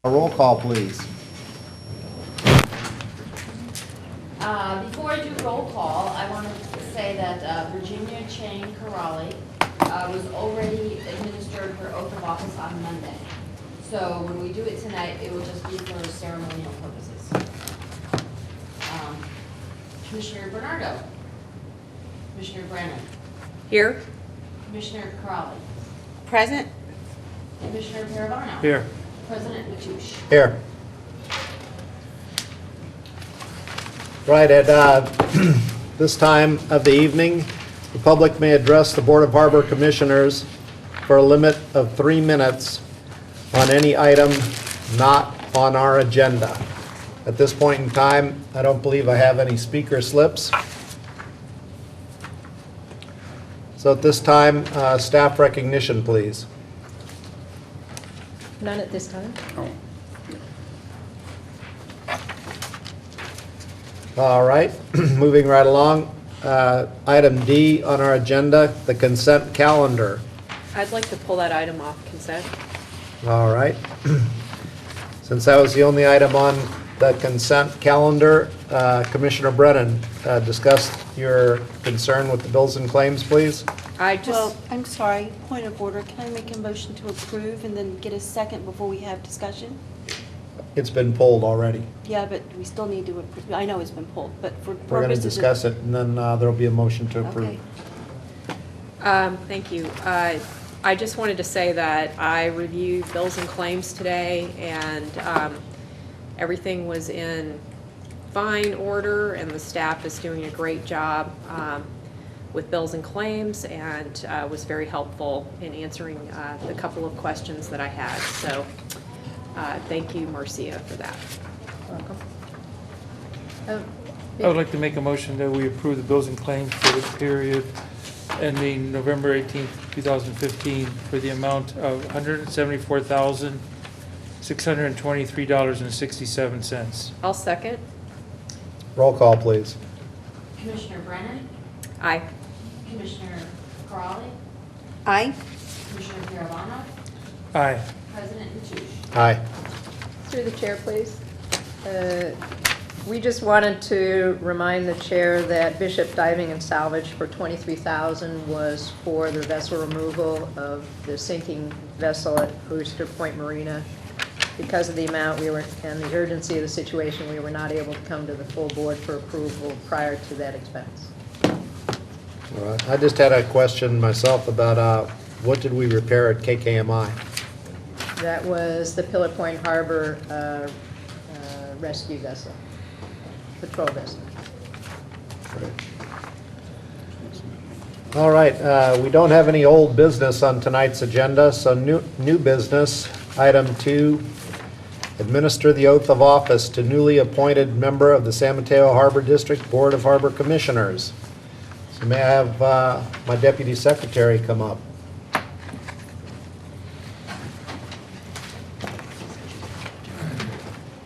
A roll call, please. Before I do roll call, I want to say that Virginia Chang Corrali was already administered her oath of office on Monday. So when we do it tonight, it will just be for ceremonial purposes. Commissioner Bernardo. Commissioner Brennan. Here. Commissioner Corrali. Present. Commissioner Paravano. Here. President Mateusz. Here. Right, at this time of the evening, the public may address the Board of Harbor Commissioners for a limit of 3 minutes on any item not on our agenda. At this point in time, I don't believe I have any speaker slips. So at this time, staff recognition, please. None at this time. All right, moving right along. Item D on our agenda, the consent calendar. I'd like to pull that item off consent. All right. Since that was the only item on the consent calendar, Commissioner Brennan, discuss your concern with the bills and claims, please. Well, I'm sorry, point of order. Can I make a motion to approve and then get a second before we have discussion? It's been pulled already. Yeah, but we still need to approve. I know it's been pulled, but for purposes of... We're going to discuss it, and then there'll be a motion to approve. Okay. Thank you. I just wanted to say that I reviewed bills and claims today, and everything was in fine order, and the staff is doing a great job with bills and claims, and was very helpful in answering the couple of questions that I had. So thank you, Marcia, for that. Welcome. I would like to make a motion that we approve the bills and claims for the period ending November 18th, 2015 for the amount of $174,623.67. I'll second. Roll call, please. Commissioner Brennan. Aye. Commissioner Corrali. Aye. Commissioner Paravano. Aye. President Mateusz. Aye. Through the chair, please. We just wanted to remind the chair that Bishop Diving and Salvage for $23,000 was for the vessel removal of the sinking vessel at Brewster Point Marina. Because of the amount and the urgency of the situation, we were not able to come to the full board for approval prior to that expense. All right. I just had a question myself about what did we repair at KKMI? That was the Pillar Point Harbor rescue vessel, patrol vessel. All right, we don't have any old business on tonight's agenda, so new business. Item 2, administer the oath of office to newly appointed member of the San Mateo Harbor District Board of Harbor Commissioners. So may I have my Deputy Secretary come up?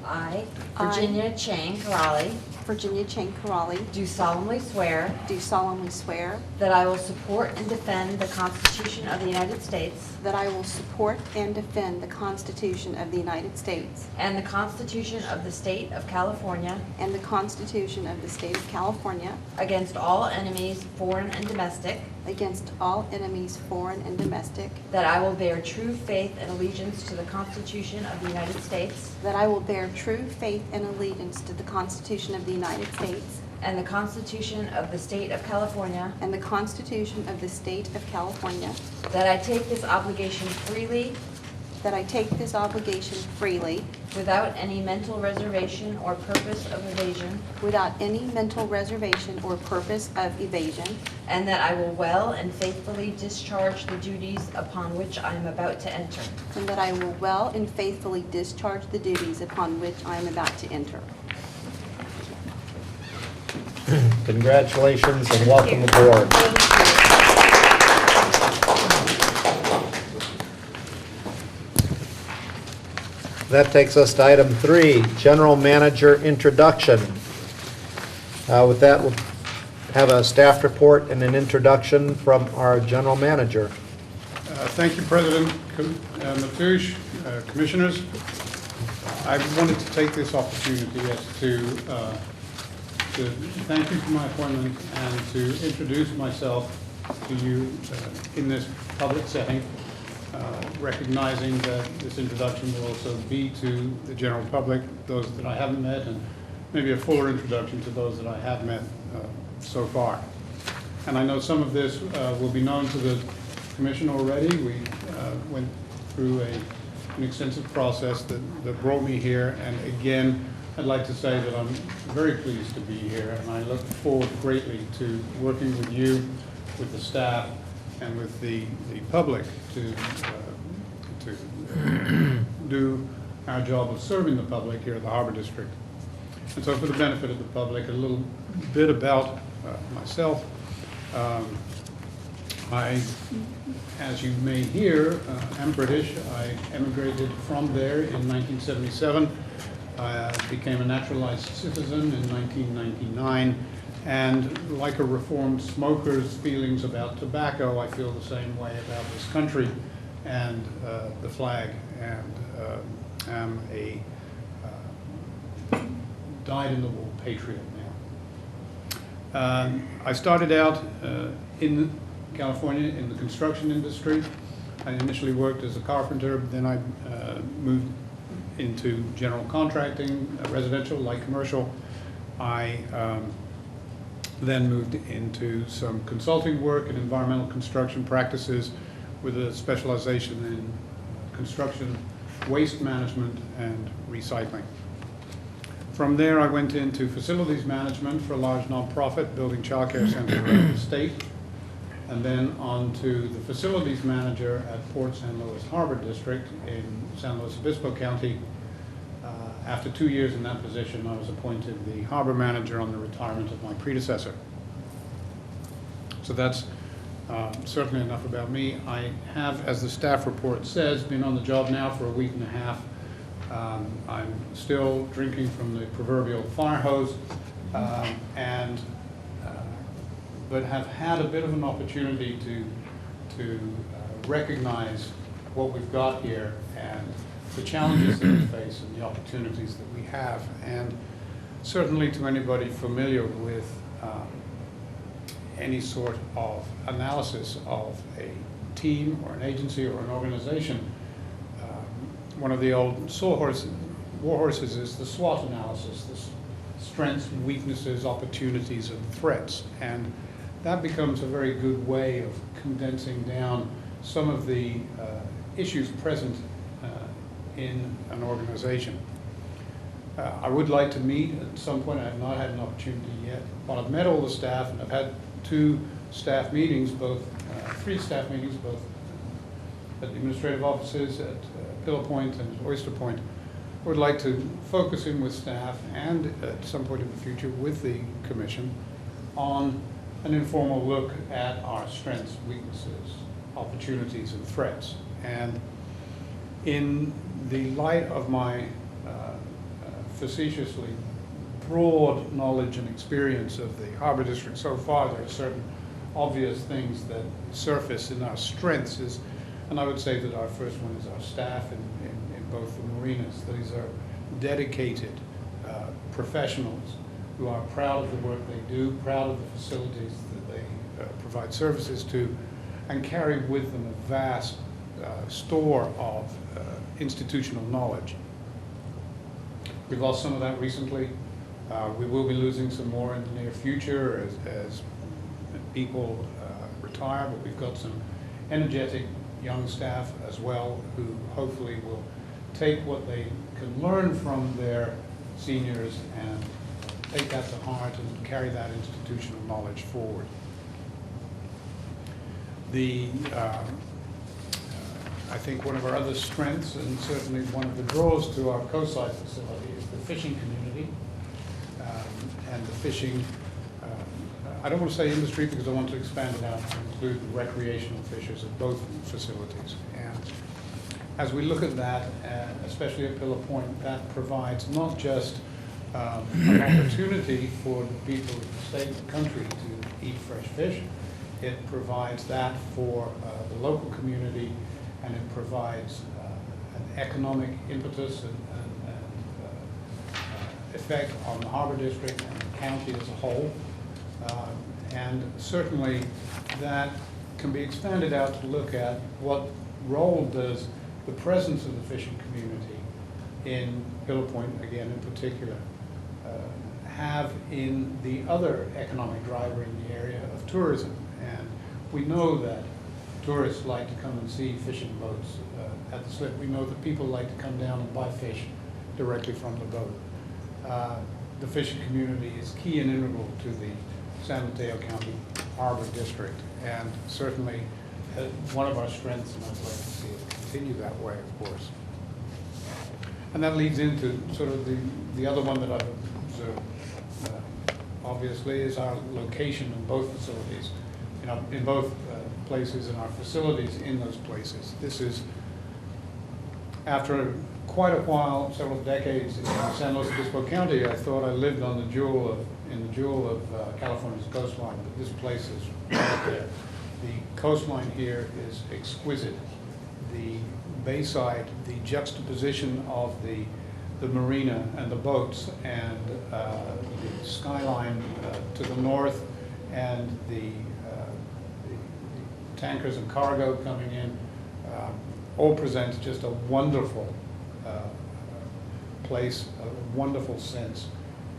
I, Virginia Chang Corrali, Virginia Chang Corrali, do solemnly swear do solemnly swear that I will support and defend the Constitution of the United States that I will support and defend the Constitution of the United States and the Constitution of the State of California and the Constitution of the State of California against all enemies, foreign and domestic, against all enemies, foreign and domestic, that I will bear true faith and allegiance to the Constitution of the United States that I will bear true faith and allegiance to the Constitution of the United States and the Constitution of the State of California, and the Constitution of the State of California, that I take this obligation freely that I take this obligation freely without any mental reservation or purpose of evasion, without any mental reservation or purpose of evasion, and that I will well and faithfully discharge the duties upon which I am about to enter. and that I will well and faithfully discharge the duties upon which I am about to enter. Congratulations and welcome aboard. That takes us to item 3, General Manager Introduction. With that, we'll have a staff report and an introduction from our General Manager. Thank you, President Mateusz, Commissioners. I wanted to take this opportunity to thank you for my appointment and to introduce myself to you in this public setting, recognizing that this introduction will also be to the general public, those that I haven't met, and maybe a fuller introduction to those that I have met so far. And I know some of this will be known to the Commission already. We went through an extensive process that brought me here, and again, I'd like to say that I'm very pleased to be here, and I look forward greatly to working with you, with the staff, and with the public to do our job of serving the public here at the Harbor District. And so for the benefit of the public, a little bit about myself. I, as you may hear, am British. I emigrated from there in 1977. I became a naturalized citizen in 1999. And like a reformed smoker's feelings about tobacco, I feel the same way about this country and the flag, and am a dyed-in-the-wool patriot now. I started out in California in the construction industry. I initially worked as a carpenter, but then I moved into general contracting, residential, light commercial. I then moved into some consulting work in environmental construction practices with a specialization in construction, waste management, and recycling. From there, I went into facilities management for a large nonprofit building childcare center around the state, and then on to the facilities manager at Port San Luis Harbor District in San Luis Obispo County. After 2 years in that position, I was appointed the harbor manager on the retirement of my predecessor. So that's certainly enough about me. I have, as the staff report says, been on the job now for a week and a half. I'm still drinking from the proverbial fire hose, but have had a bit of an opportunity to recognize what we've got here and the challenges that we face and the opportunities that we have. And certainly to anybody familiar with any sort of analysis of a team or an agency or an organization, one of the old war horses is the SWOT analysis, the strengths and weaknesses, opportunities and threats. And that becomes a very good way of condensing down some of the issues present in an organization. I would like to meet at some point. I have not had an opportunity yet, but I've met all the staff, and I've had 2 staff meetings, both 3 staff meetings, both at the administrative offices at Pillow Point and Oyster Point. I would like to focus in with staff and at some point in the future with the Commission on an informal look at our strengths, weaknesses, opportunities, and threats. And in the light of my facetiously broad knowledge and experience of the Harbor District so far, there are certain obvious things that surface in our strengths, and I would say that our first one is our staff in both the marinas. These are dedicated professionals who are proud of the work they do, proud of the facilities that they provide services to, and carry with them a vast store of institutional knowledge. We've lost some of that recently. We will be losing some more in the near future as people retire, but we've got some energetic young staff as well who hopefully will take what they can learn from their seniors and take that to heart and carry that institutional knowledge forward. I think one of our other strengths, and certainly one of the draws to our coastside facility, is the fishing community and the fishing, I don't want to say industry because I want to expand it out to include the recreational fishers at both facilities. And as we look at that, especially at Pillow Point, that provides not just an opportunity for the people of the state and the country to eat fresh fish, it provides that for the local community, and it provides an economic impetus and effect on the harbor district and the county as a whole. And certainly that can be expanded out to look at what role does the presence of the fishing community in Pillow Point, again in particular, have in the other economic driver in the area of tourism. And we know that tourists like to come and see fishing boats at the slip. We know that people like to come down and buy fish directly from the boat. The fishing community is key and integral to the San Mateo County Harbor District, and certainly one of our strengths, and I'd like to see it continue that way, of course. And that leads into sort of the other one that I've observed, obviously, is our location in both facilities, in both places, and our facilities in those places. This is, after quite a while, several decades in San Luis Obispo County, I thought I lived on the jewel of California's coastline, but this place is right there. The coastline here is exquisite. The bayside, the juxtaposition of the marina and the boats, and the skyline to the north, and the tankers and cargo coming in, all presents just a wonderful place, a wonderful sense.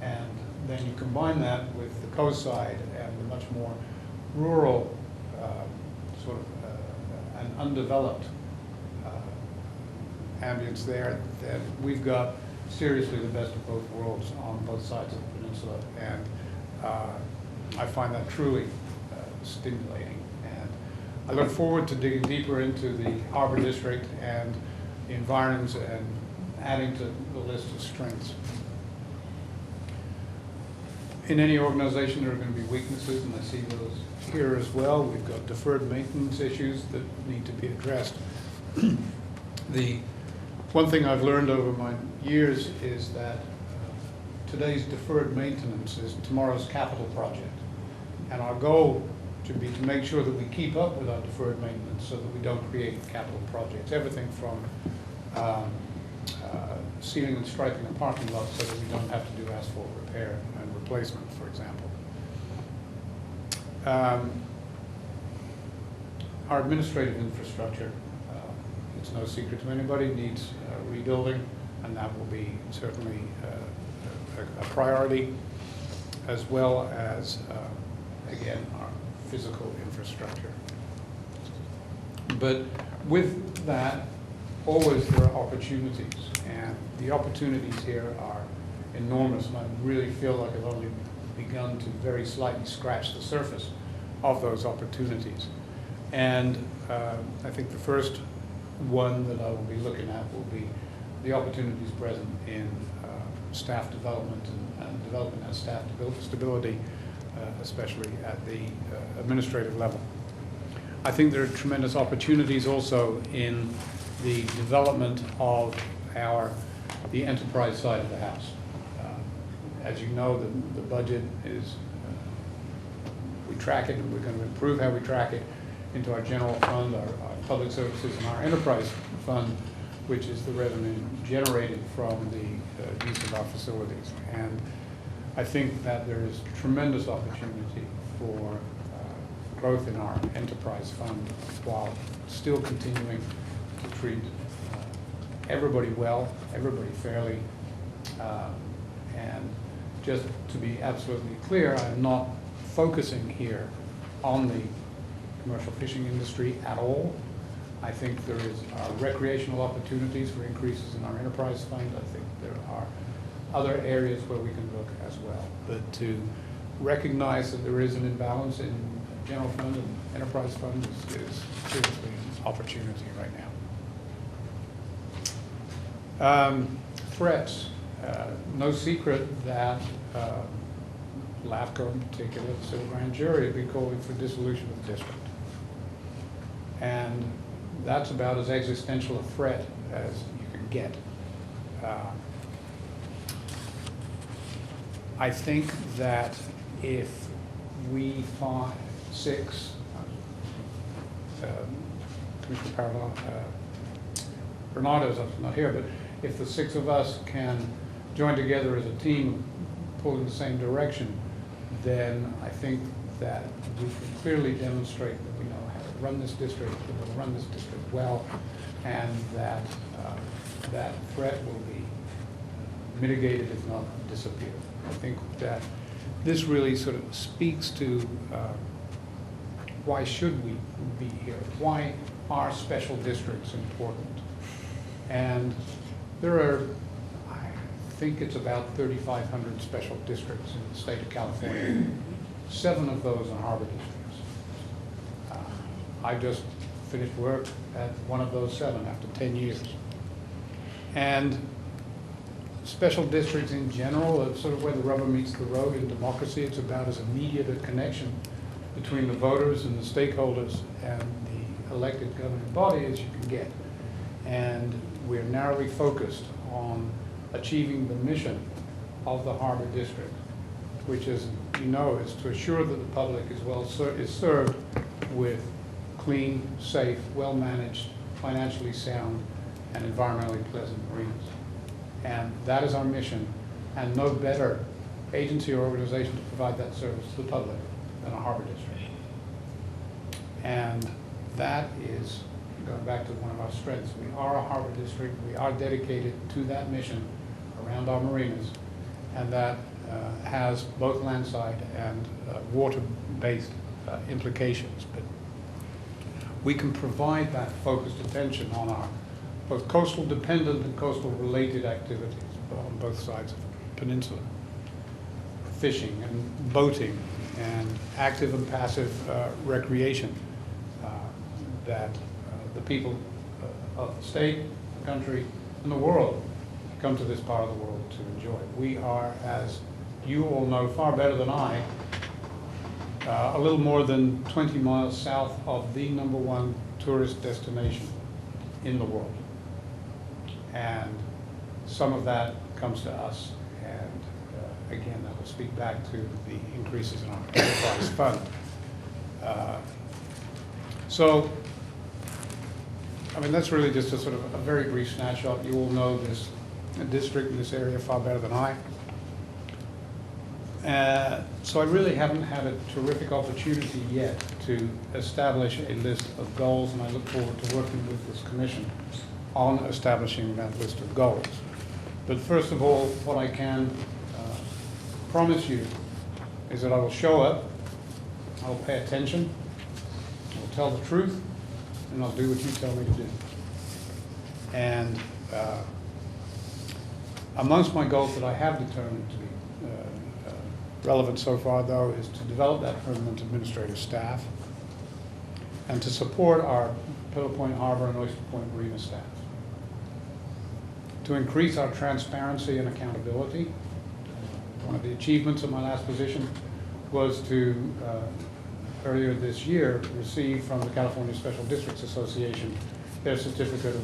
And then you combine that with the coast side and the much more rural, sort of an undeveloped ambience there, that we've got seriously the best of both worlds on both sides of the peninsula. And I find that truly stimulating. And I look forward to digging deeper into the Harbor District and the environs and adding to the list of strengths. In any organization, there are going to be weaknesses, and I see those here as well. We've got deferred maintenance issues that need to be addressed. The one thing I've learned over my years is that today's deferred maintenance is tomorrow's capital project. And our goal should be to make sure that we keep up with our deferred maintenance so that we don't create capital projects. Everything from sealing and striping a parking lot so that we don't have to do asphalt repair and replacement, for example. Our administrative infrastructure, it's no secret to anybody, needs rebuilding, and that will be certainly a priority, as well as, again, our physical infrastructure. But with that, always there are opportunities, and the opportunities here are enormous, and I really feel like I've only begun to very slightly scratch the surface of those opportunities. And I think the first one that I will be looking at will be the opportunities present in staff development and development and staff stability, especially at the administrative level. I think there are tremendous opportunities also in the development of the enterprise side of the house. As you know, the budget is, we track it, and we're going to improve how we track it into our general fund, our public services, and our enterprise fund, which is the revenue generated from the use of our facilities. And I think that there is tremendous opportunity for growth in our enterprise fund while still continuing to treat everybody well, everybody fairly. And just to be absolutely clear, I'm not focusing here on the commercial fishing industry at all. I think there is recreational opportunities for increases in our enterprise fund. I think there are other areas where we can look as well. But to recognize that there is an imbalance in general fund and enterprise fund is seriously an opportunity right now. Threats. No secret that LAFCO in particular, the civil grand jury, will be calling for dissolution of the district. And that's about as existential a threat as you can get. I think that if we find Commissioner Bernardo's not here, but if the six of us can join together as a team, pull in the same direction, then I think that we can clearly demonstrate that we know how to run this district, that we'll run this district well, and that that threat will be mitigated, if not disappear. I think that this really sort of speaks to why should we be here? Why are special districts important? And there are, I think it's about 3,500 special districts in the state of California. 7 of those are harbor districts. I just finished work at one of those 7 after 10 years. And special districts in general are sort of where the rubber meets the road in democracy. It's about as immediate a connection between the voters and the stakeholders and the elected governing body as you can get. And we're narrowly focused on achieving the mission of the Harbor District, which, as you know, is to assure that the public is served with clean, safe, well-managed, financially sound, and environmentally pleasant marinas. And that is our mission, and no better agency or organization to provide that service to the public than a harbor district. And that is, going back to one of our strengths, we are a harbor district, we are dedicated to that mission around our marinas, and that has both landside and water-based implications. But we can provide that focused attention on our both coastal dependent and coastal related activities on both sides of the peninsula. Fishing and boating and active and passive recreation that the people of the state, the country, and the world come to this part of the world to enjoy. We are, as you all know far better than I, a little more than 20 miles south of the #1 tourist destination in the world. And some of that comes to us, and again, that will speak back to the increases in our enterprise fund. So, I mean, that's really just a sort of a very brief snapshot. You all know this district in this area far better than I. So I really haven't had a terrific opportunity yet to establish a list of goals, and I look forward to working with this commission on establishing that list of goals. But first of all, what I can promise you is that I will show up, I will pay attention, I will tell the truth, and I'll do what you tell me to do. And amongst my goals that I have determined to be relevant so far, though, is to develop that permanent administrative staff and to support our Pillow Point Harbor and Oyster Point Marina staff. To increase our transparency and accountability. One of the achievements of my last position was to, earlier this year, receive from the California Special Districts Association their certificate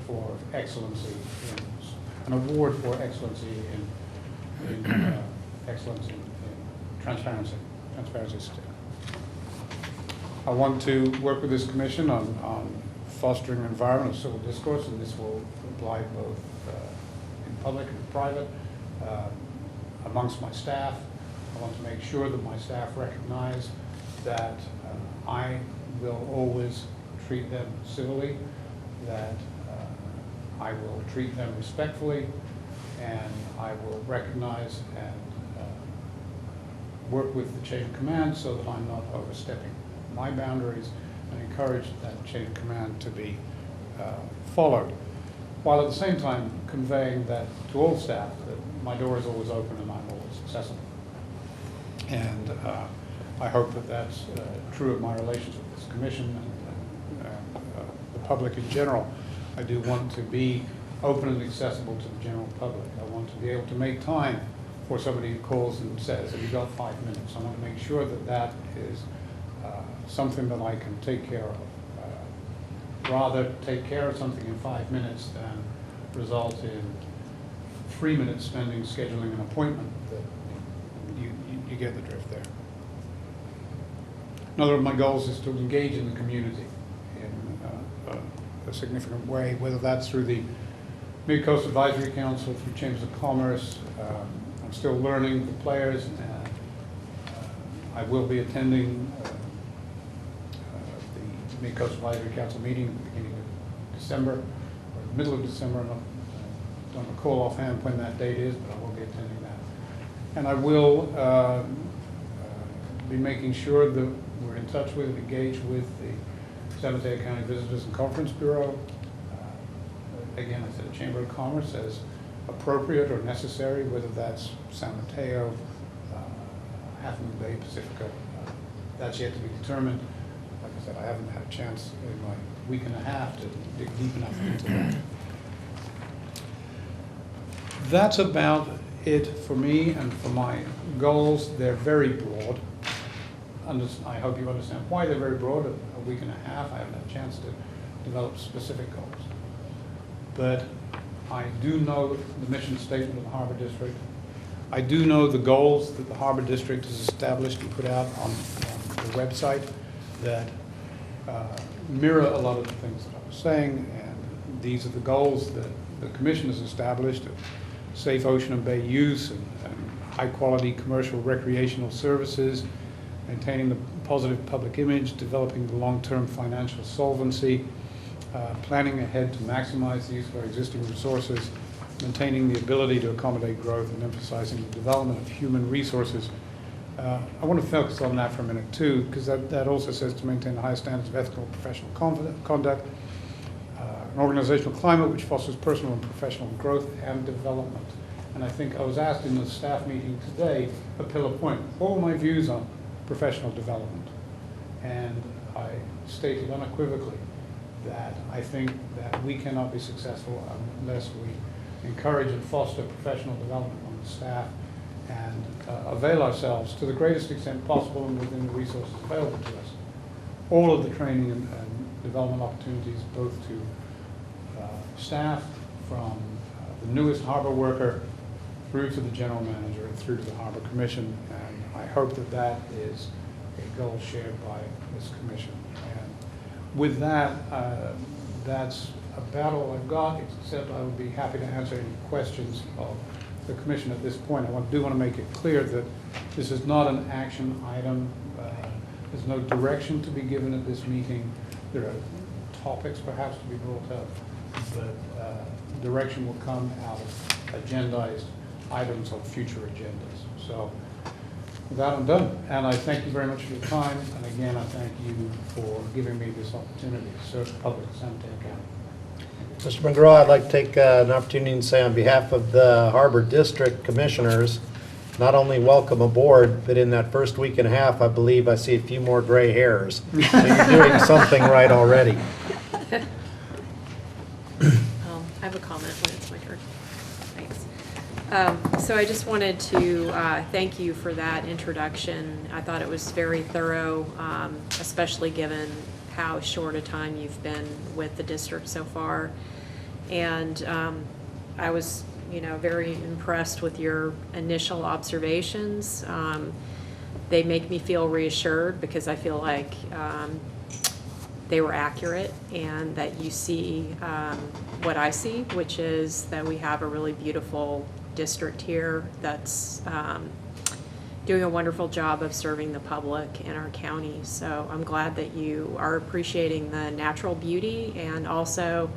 for excellency, an award for excellency in excellence in transparency certificate. I want to work with this commission on fostering an environment of civil discourse, and this will apply both in public and private, amongst my staff. I want to make sure that my staff recognize that I will always treat them civilly, that I will treat them respectfully, and I will recognize and work with the chain of command so that I'm not overstepping my boundaries, and encourage that chain of command to be followed, while at the same time conveying that to all staff that my door is always open and I'm always accessible. And I hope that that's true of my relations with this commission and the public in general. I do want to be open and accessible to the general public. I want to be able to make time for somebody who calls and says, have you got 5 minutes? I want to make sure that that is something that I can take care of. Rather take care of something in 5 minutes than result in 3 minutes spending scheduling an appointment. That you get the drift there. Another of my goals is to engage in the community in a significant way, whether that's through the Mid-Coast Advisory Council through Chambers of Commerce. I'm still learning the players, and I will be attending the Mid-Coast Advisory Council meeting at the beginning of December, or the middle of December. I don't recall offhand when that date is, but I will be attending that. And I will be making sure that we're in touch with and engaged with the San Mateo County Visitors and Conference Bureau. Again, I said Chamber of Commerce as appropriate or necessary, whether that's San Mateo, Half Moon Bay, Pacifico. That's yet to be determined. Like I said, I haven't had a chance in my week and a half to dig deep enough into that. That's about it for me and for my goals. They're very broad. I hope you understand why they're very broad. A week and a half, I haven't had a chance to develop specific goals. But I do know the mission statement of the Harbor District. I do know the goals that the Harbor District has established and put out on the website that mirror a lot of the things that I was saying, and these are the goals that the Commission has established: of safe ocean and bay use, and high-quality commercial recreational services, maintaining the positive public image, developing the long-term financial solvency, planning ahead to maximize the use of our existing resources, maintaining the ability to accommodate growth, and emphasizing the development of human resources. I want to focus on that for a minute too, because that also says to maintain the highest standards of ethical and professional conduct, an organizational climate which fosters personal and professional growth and development. And I think I was asked in the staff meeting today, a pillar point, what were my views on professional development? And I stated unequivocally that I think that we cannot be successful unless we encourage and foster professional development on the staff and avail ourselves to the greatest extent possible and within the resources available to us. All of the training and development opportunities, both to staff, from the newest harbor worker through to the general manager and through to the Harbor Commission. And I hope that that is a goal shared by this commission. And with that, that's about all I've got, except I would be happy to answer any questions of the commission at this point. I do want to make it clear that this is not an action item. There's no direction to be given at this meeting. There are topics perhaps to be brought up, but direction will come out of agendized items on future agendas. So with that, I'm done. And I thank you very much for your time. And again, I thank you for giving me this opportunity to serve the public of San Mateo County. Mr. Monroe, I'd like to take an opportunity and say on behalf of the Harbor District Commissioners, not only welcome aboard, but in that first week and a half, I believe I see a few more gray hairs. So you're doing something right already. I have a comment when it's my turn. Thanks. So I just wanted to thank you for that introduction. I thought it was very thorough, especially given how short a time you've been with the district so far. And I was, very impressed with your initial observations. They make me feel reassured because I feel like they were accurate and that you see what I see, which is that we have a really beautiful district here that's doing a wonderful job of serving the public in our county. So I'm glad that you are appreciating the natural beauty and also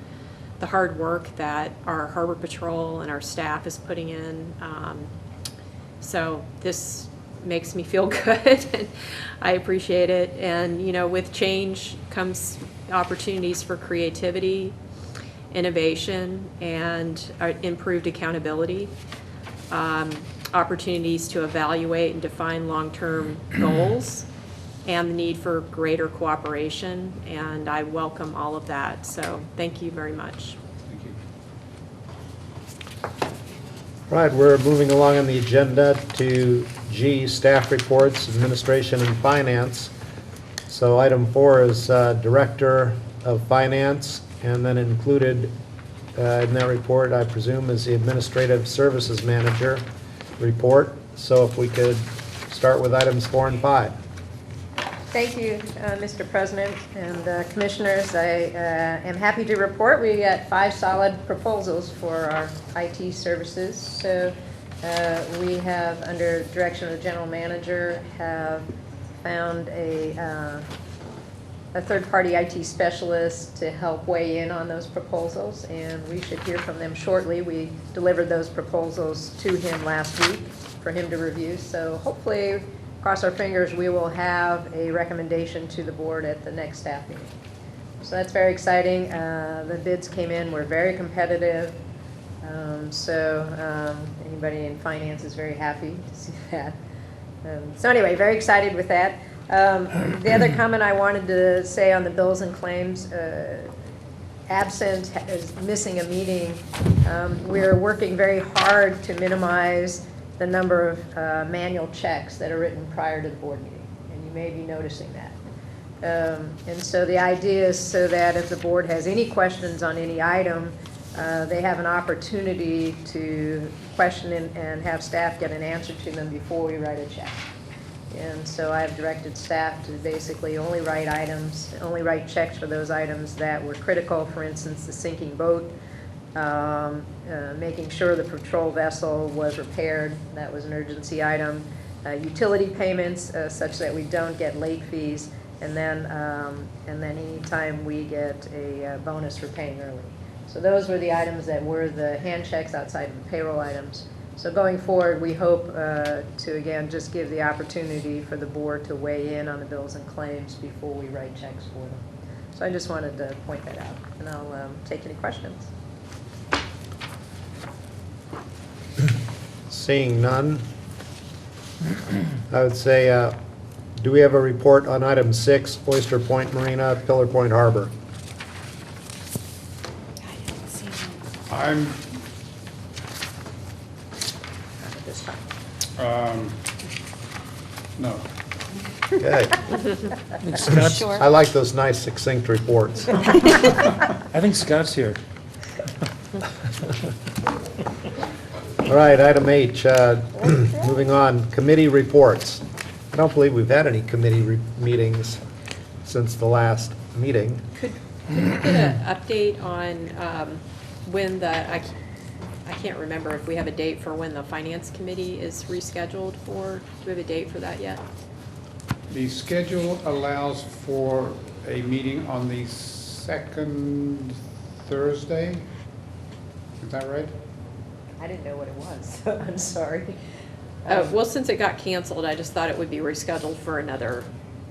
the hard work that our Harbor Patrol and our staff is putting in. So this makes me feel good and I appreciate it. And with change comes opportunities for creativity, innovation, and improved accountability. Opportunities to evaluate and define long-term goals, and the need for greater cooperation, and I welcome all of that. So thank you very much. Thank you. Right, we're moving along on the agenda to G, staff reports, administration and finance. So item 4 is Director of Finance, and then included in that report, I presume, is the Administrative Services Manager report. So if we could start with items 4 and 5. Thank you, Mr. President and Commissioners. I am happy to report we got 5 solid proposals for our IT services. So we have, under direction of the general manager, have found a third-party IT specialist to help weigh in on those proposals, and we should hear from them shortly. We delivered those proposals to him last week for him to review, so hopefully, cross our fingers, we will have a recommendation to the board at the next staff meeting. So that's very exciting. The bids came in, were very competitive, so anybody in finance is very happy to see that. So anyway, very excited with that. The other comment I wanted to say on the bills and claims, absent is missing a meeting. We're working very hard to minimize the number of manual checks that are written prior to the board meeting, and you may be noticing that. And so the idea is so that if the board has any questions on any item, they have an opportunity to question and have staff get an answer to them before we write a check. And so I've directed staff to basically only write checks for those items that were critical, for instance, the sinking boat, making sure the patrol vessel was repaired, that was an urgency item, utility payments such that we don't get late fees, and then anytime we get a bonus for paying early. So those were the items that were the hand checks outside of the payroll items. So going forward, we hope to, again, just give the opportunity for the board to weigh in on the bills and claims before we write checks for them. So I just wanted to point that out, and I'll take any questions. Seeing none, I would say, do we have a report on item 6, Oyster Point Marina, Pillar Point Harbor? I didn't see one. I'm, At this time. no. Okay. I think Scott's, Sure. I like those nice succinct reports. I think Scott's here. All right, item H, moving on, committee reports. I don't believe we've had any committee meetings since the last meeting. Could we get an update on when I can't remember if we have a date for when the finance committee is rescheduled for. Do we have a date for that yet? The schedule allows for a meeting on the second Thursday. Is that right? I didn't know what it was, so I'm sorry. Well, since it got canceled, I just thought it would be rescheduled for another.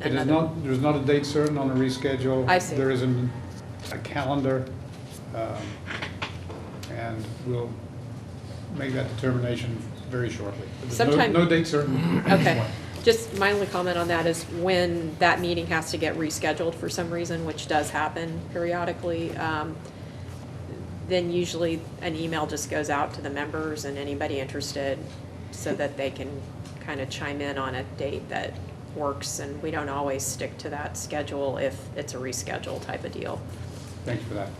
It is not, there's not a date certain on the reschedule. I see. There is a calendar, and we'll make that determination very shortly. But there's Sometime- no date certain. Okay. Just my only comment on that is when that meeting has to get rescheduled for some reason, which does happen periodically, then usually an email just goes out to the members and anybody interested so that they can kind of chime in on a date that works, and we don't always stick to that schedule if it's a reschedule type of deal. Thank you for that.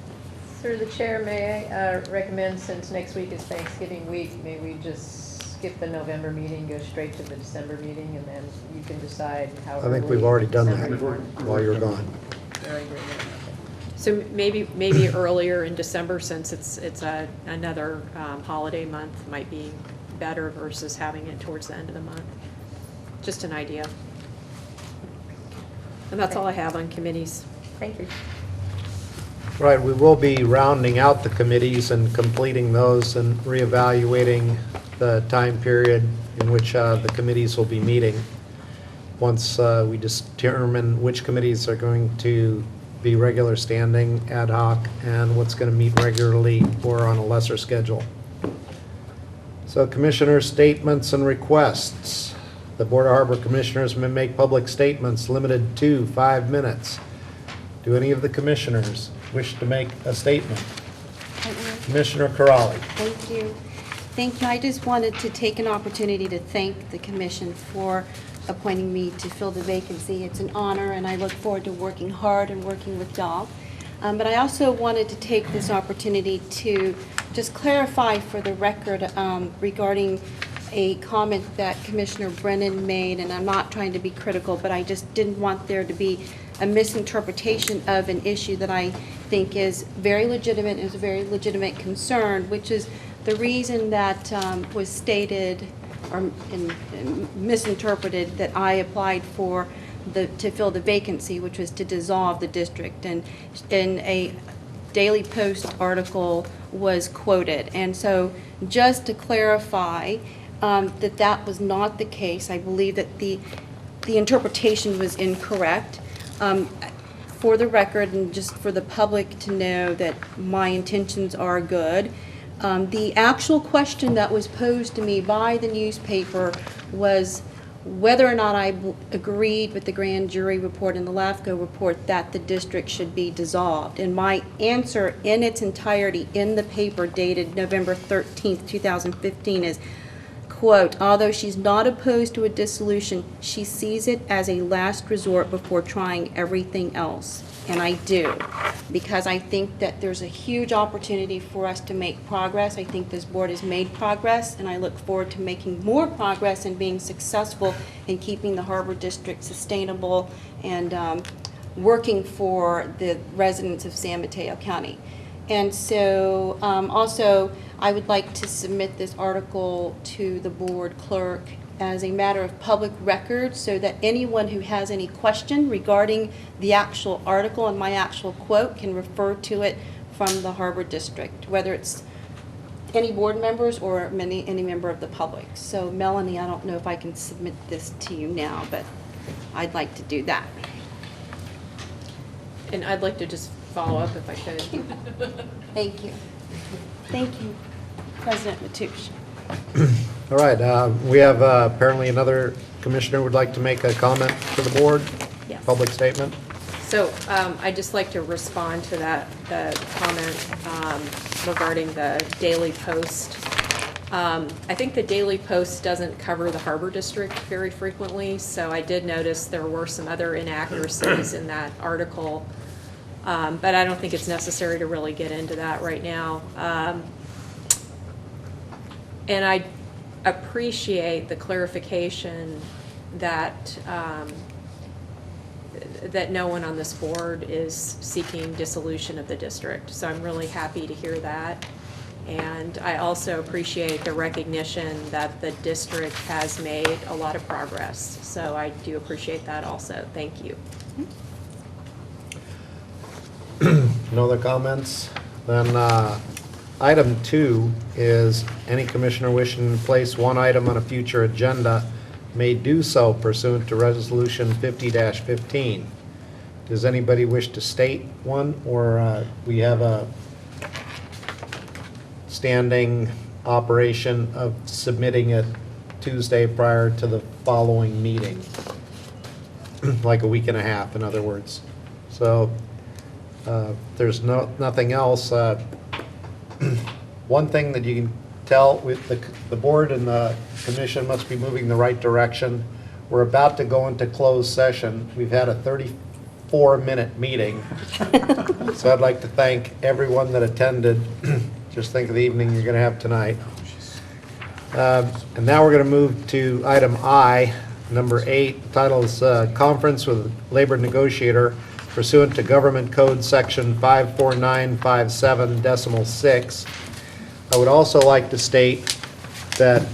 Through the chair, may I recommend, since next week is Thanksgiving week, may we just skip the November meeting, go straight to the December meeting, and then you can decide how I think early we've already done December that you want. while you're gone. Very good. So maybe earlier in December, since it's another holiday month, might be better versus having it towards the end of the month. Just an idea. And that's all I have on committees. Thank you. Right, we will be rounding out the committees and completing those and reevaluating the time period in which the committees will be meeting. Once we determine which committees are going to be regular standing, ad hoc, and what's going to meet regularly or on a lesser schedule. So commissioner statements and requests. The Board of Harbor Commissioners may make public statements limited to 5 minutes. Do any of the commissioners wish to make a statement? Commissioner Corrali. Thank you. Thank you. I just wanted to take an opportunity to thank the commission for appointing me to fill the vacancy. It's an honor, and I look forward to working hard and working with y'all. But I also wanted to take this opportunity to just clarify for the record regarding a comment that Commissioner Brennan made, and I'm not trying to be critical, but I just didn't want there to be a misinterpretation of an issue that I think is very legitimate, is a very legitimate concern, which is the reason that was stated or misinterpreted that I applied for to fill the vacancy, which was to dissolve the district. And in a Daily Post article was quoted. And so just to clarify that was not the case, I believe that the interpretation was incorrect. For the record, and just for the public to know that my intentions are good, the actual question that was posed to me by the newspaper was whether or not I agreed with the grand jury report and the LAFCO report that the district should be dissolved. And my answer in its entirety in the paper dated November 13th, 2015 is, quote, although she's not opposed to a dissolution, she sees it as a last resort before trying everything else. And I do, because I think that there's a huge opportunity for us to make progress. I think this board has made progress, and I look forward to making more progress and being successful in keeping the Harbor District sustainable and working for the residents of San Mateo County. And so also, I would like to submit this article to the board clerk as a matter of public record so that anyone who has any question regarding the actual article and my actual quote can refer to it from the Harbor District, whether it's any board members or any member of the public. So Melanie, I don't know if I can submit this to you now, but I'd like to do that. And I'd like to just follow up if I could. Thank you. Thank you, President Mateusz. All right, we have apparently another commissioner would like to make a comment to the board? Yes. Public statement? So I'd just like to respond to the comment regarding the Daily Post. I think the Daily Post doesn't cover the Harbor District very frequently, so I did notice there were some other inaccuracies in that article, but I don't think it's necessary to really get into that right now. And I appreciate the clarification that that no one on this board is seeking dissolution of the district. So I'm really happy to hear that. And I also appreciate the recognition that the district has made a lot of progress. So I do appreciate that also. Thank you. No other comments? Then item 2 is any commissioner wishing to place one item on a future agenda may do so pursuant to Resolution 50-15. Does anybody wish to state one, or we have a standing operation of submitting it Tuesday prior to the following meeting? Like a week and a half, in other words. So there's nothing else. One thing that you can tell with the board and the commission must be moving the right direction. We're about to go into closed session. We've had a 34-minute meeting. So I'd like to thank everyone that attended. Just think of the evening you're going to have tonight. And now we're going to move to item I, number 8. The title is Conference with Labor Negotiator pursuant to Government Code Section 54957.6. I would also like to state that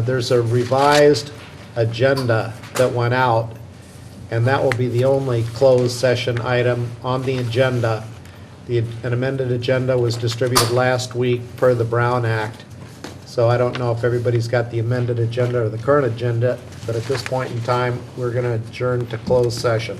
there's a revised agenda that went out, and that will be the only closed session item on the agenda. An amended agenda was distributed last week per the Brown Act, so I don't know if everybody's got the amended agenda or the current agenda, but at this point in time, we're going to adjourn to closed session.